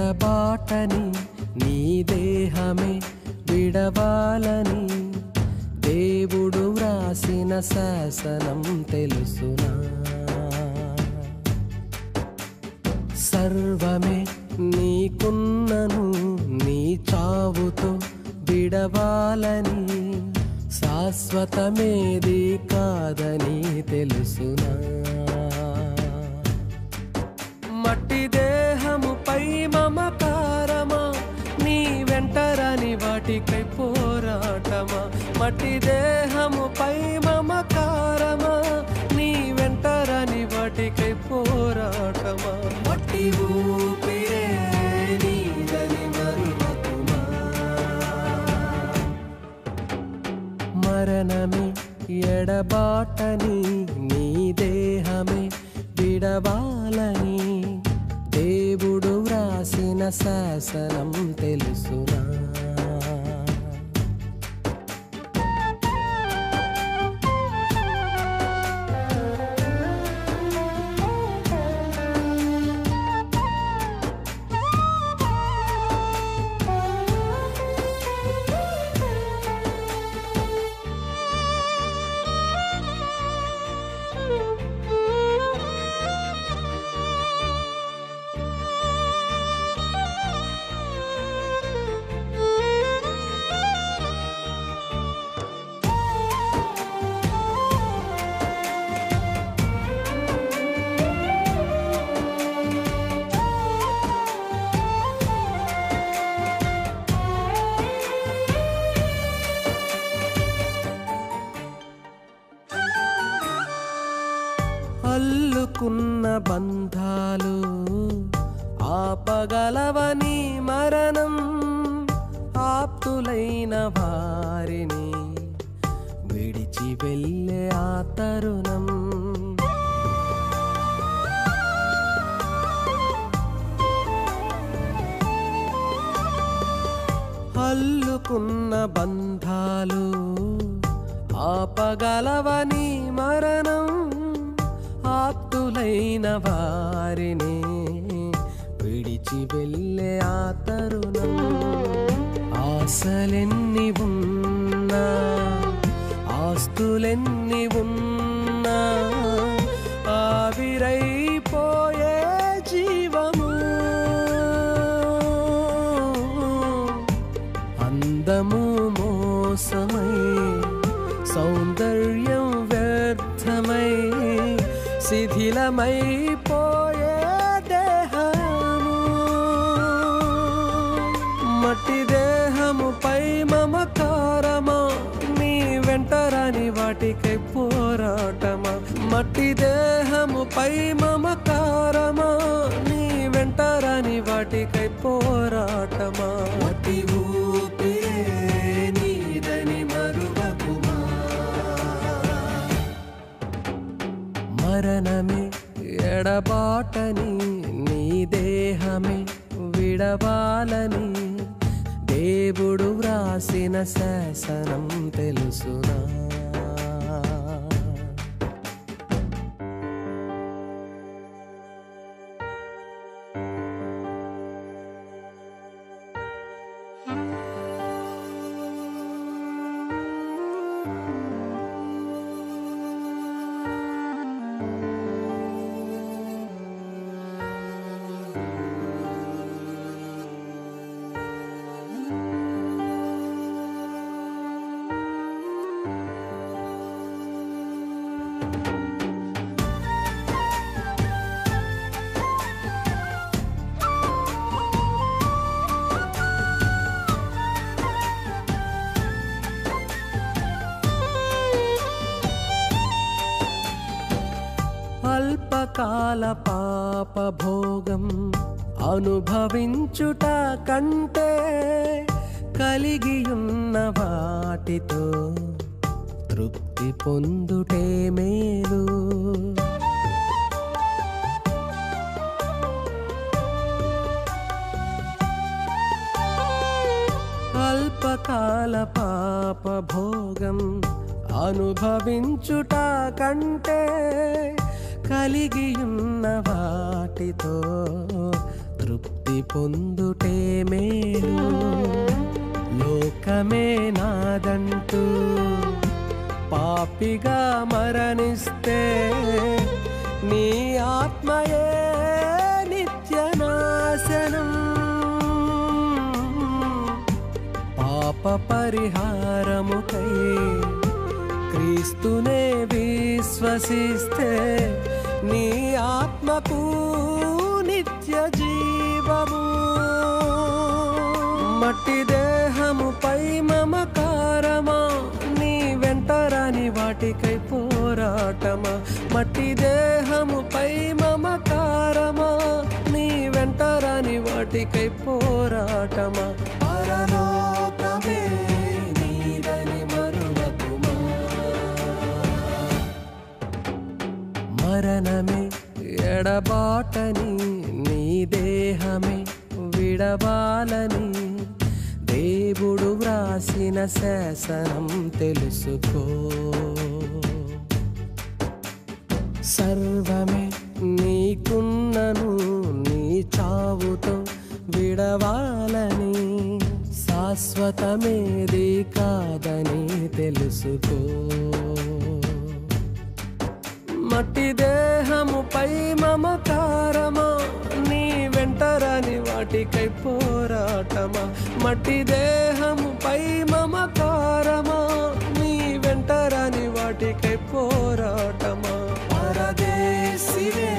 ఎడబాటని నీ దేహమే విడవాలని దేవుడు వ్రాసిన శాసనం తెలుసునా? సర్వమే నీకున్నను నీ చావుతో విడవాలని శాశ్వతమేది కాదని తెలుసునా? మట్టి దేహముపై మమకారమా, నీ వెంటరాని వాటికై పోరాటమా? మట్టి దేహముపై మమకారమా, నీ వెంటరాని వాటికై పోరాటమా? మట్టి ఊపిరే నీదని మరువకుమా. మరణమే ఎడబాటని నీ దేహమే విడవాలని దేవుడు వ్రాసిన శాసనం తెలుసునా? అల్లుకున్న బంధాలు ఆపగలవని మరణం, ఆప్తులైన వారిని విడిచి వెళ్ళే ఆ తరుణం. అల్లుకున్న బంధాలు ఆపగలవని మరణం, ఆప్తులైన వారిని విడిచి వెళ్ళే ఆ తరుణం. ఆశలెన్ని ఉన్నా, ఆస్తులెన్ని ఉన్నా, ఆవిరైపోయే జీవము. అందము మోసమై, సౌందర్యం వ్యర్థమై, శిథిలమైపోయే దేహము. మట్టి దేహముపై మమకారమా, నీ వెంటరాని వాటికై పోరాటమా? మట్టి దేహముపై మమకారమా, నీ వెంటరాని వాటికై పోరాటమా? మట్టి ఊపిరే నీదని మరువకుమా. మరణమే ఎడబాటని నీ దేహమే విడవాలని దేవుడు వ్రాసిన శాసనం తెలుసునా? అల్పకాల పాప భోగం అనుభవించుట కంటే కలిగియున్న వాటితో తృప్తి పొందుటే మేలు. అల్పకాల పాప భోగం అనుభవించుట కంటే కలిగియున్న వాటితో తృప్తి పొందుటే మేలు. లోకమే నాదంటూ పాపిగా మరణిస్తే నీ ఆత్మయే నిత్యనాశనం. పాప పరిహారముకై క్రీస్తునే విశ్వసిస్తే నీ ఆత్మకు నిత్య జీవము. మట్టి దేహముపై మమకారమా, నీ వెంటరాని వాటికై పోరాటమా. మట్టి దేహముపై మమకారమా, నీ వెంటరాని వాటికై పోరాటమా. పరలోకమే నీదని మరువకుమా. మరణమే ఎడబాటని, నీ దేహమే విడవాలని దేవుడు వ్రాసిన శాసనం తెలుసుకో. సర్వమే నీకున్నను నీ చావుతో విడవాలని, శాశ్వతమేది కాదని తెలుసుకో. మట్టి దేహముపై మమకారమా, నీ వెంటరాని వాటికై పోరాటమా. మట్టి దేహముపై మమకారమా, నీ వెంటరాని వాటికై పోరాటమా. పరదేశివే